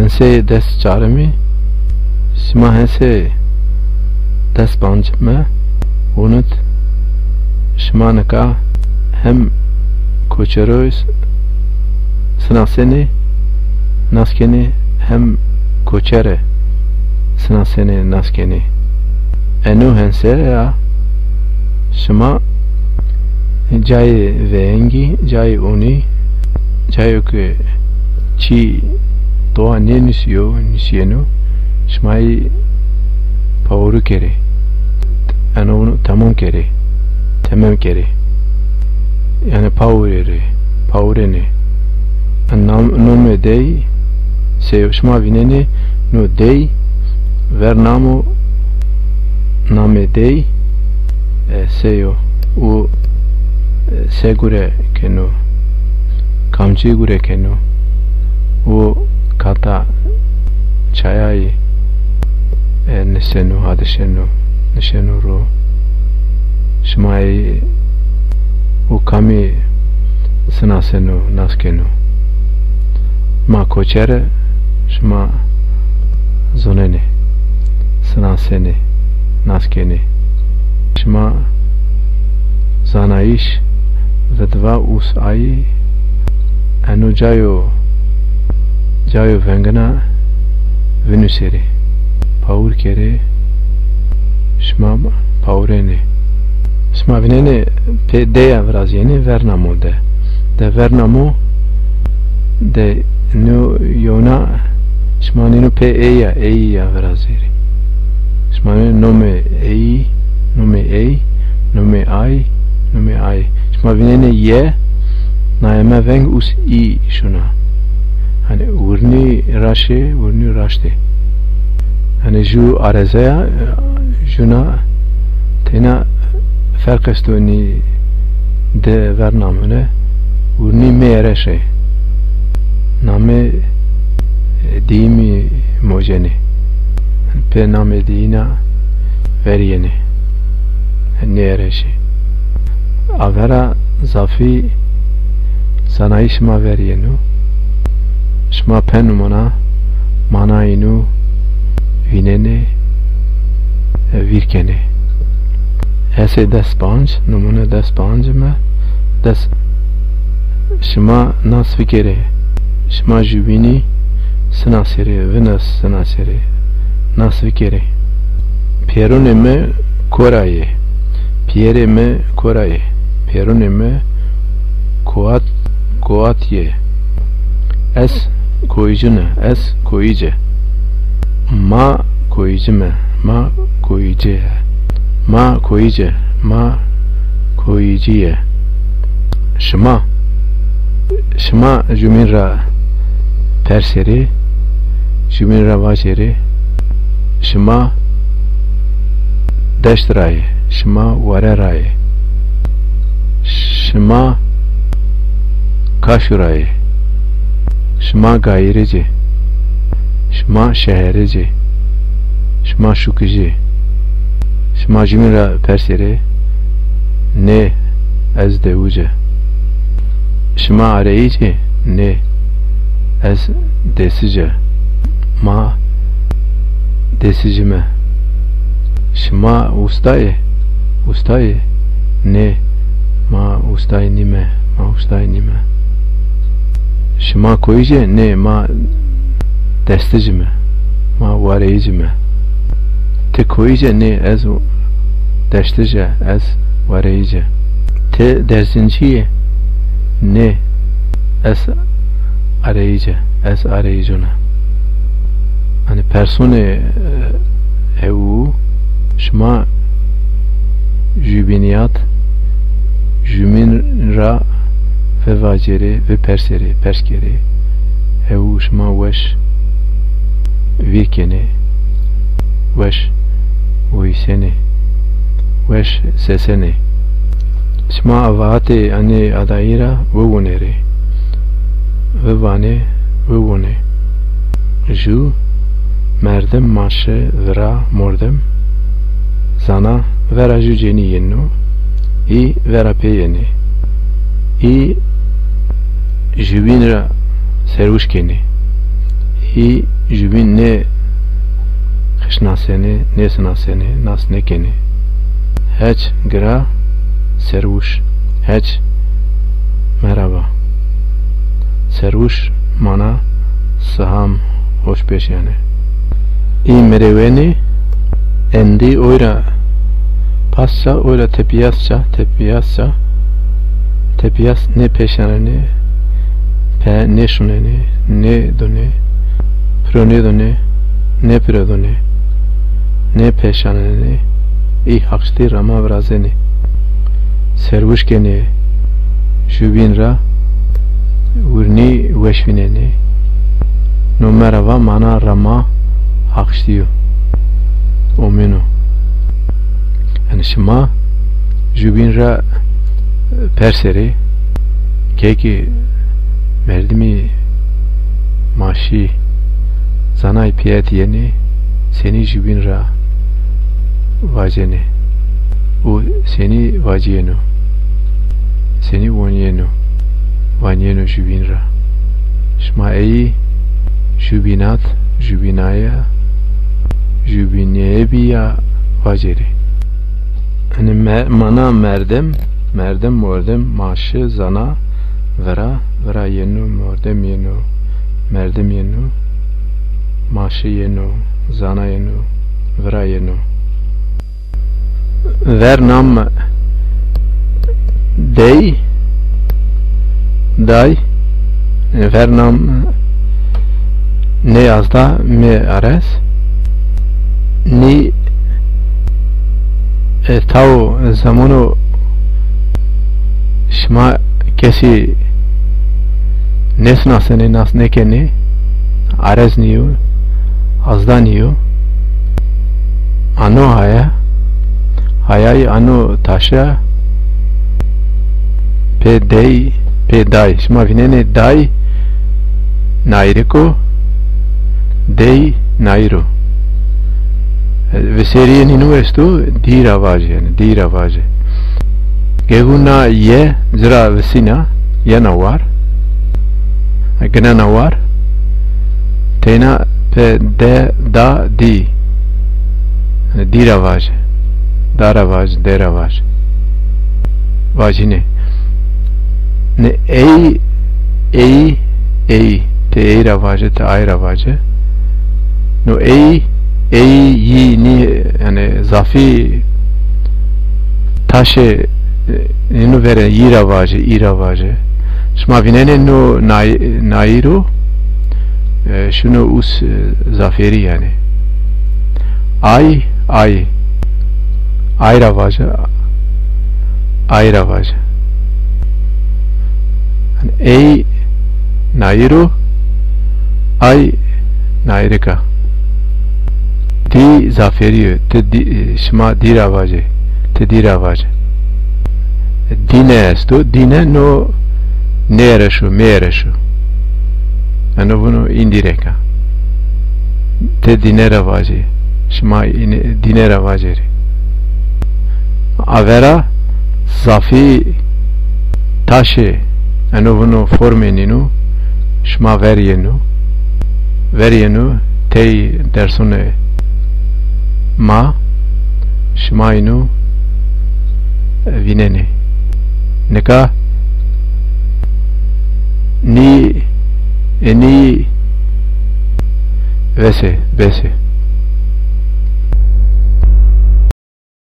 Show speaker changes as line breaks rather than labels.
hense dest çaremi sima hense dest bancıma unut şmanaka hem koçeroys sınaseni naskeni hem koçere sınaseni naskeni enu hense ya şma cayı vengi cayı oni cayı ki çi doğa ne nisiyo nisiyenu şmayı pavuru kere enu tamam kere tamam kere yani pavureni nome dei se şma vineni no dei vernamo name dei seyo u segure kenu kamchi gure kenu u kata chayai nesenu hadeshenu neshenu ro shmai u kami sınasenu naskenu ma koçere shma zoneni sınaseni naskeni shma zanaish vedva us ai anu jayo vengana venusere paur kere shma paurene shma venene pe deya vraziyeni vernamo de vernamo de nu yona shma ninu pe eya vraziri shma nome ei nome ai shma venene ye naime veng us i şuna hani urni raşte hani ju arezaya şuna tena fark estoni de vernamune urni mereşe name dimi mojeni pe name dina veriyeni nereşe avera zafi sanayi şma veriyenu şma penumona manayinu vinene virkene ese despanj numune despanj me des şma nas fikere şma jubini sınasere venas sınasere nas fikere pierone me koraye pierre me koraye pierone me koatye es koyucune es koyuce ma koyucime ma koyuce ma koyuciye şma juminra perseri juminra vajeri şma deştraye şma vareraye şma kaşuraye şma gayreci şma şeherici şma şukici şma jimira perseri ne ez devuce şma areyici ne ez desice ma desicime şma ustaye ne ma ustaye nime şma koyuce ne ma desticime ma vareyicime te koyuce ne ez destice ez vareyice te dersinciye ne ez areyice ez areyicuna hani persone evu şma jubiniyat juminra ve vaceri ve perskeri evu şma veş virkeni veş uyseni veş seseni şma avate ani adayira vuvuneri vivane vuvune ju merdem maşe vera mordem zana vera jujeni yennu i vera peyeni i jubinra serushkeni i jubin ne khshnasene ne snasene nas nekene hiç gra servuş hiç merhaba servuş mana saham hoş beş yani i mereveni endi oyra pasça oyra tepiyasça tepiyas ne peşaneni pe ne şuneni ne done prone done ne prodone ne peşaneni i hakşti rama vrazeni servuş kene jubin ra urni veşvineni no merhaba mana rama hakştiyo omeno yani şima jubin ra perseri keki merdimi maşi zanay piyet yeni seni jubin ra vacene o seni vaciyeno seni vanyeno jubin ra şma eyi jubinat jubinaya jubinebiya vaceri hani mana merdem mordem maşı zana vera yenu mordem yenu merdem yenu maşı yenu zana yenu vera yenu ver nam day ver nam ne yazda me ares ni tao zamanu şma kesi nesnasene nas nekeni ares niyo azda niyo ano hayay ano taşa pe day şma vinene day nairiko day nairo ve seriye ninu esto dira vaje geguna ye zira vesina yana var gena var tena pe de da di dira vaje dara vaje vajine ne ei te eira vaje te aira vaje no ei ni yani zafi taşe ninu vere ira vaje şma vinene no nairo şunu us zaferi yani ayra vaje yani ei nairo ay nairika di zaferi te şma dira vaje dine esto dine no nereşu mereşu ano bunu indireka te dinera vaje şma dinera vajeri avera zafi taşe ano bunu formeninu şma verienu tei dersone ma şmainu vinene neka ni eni vese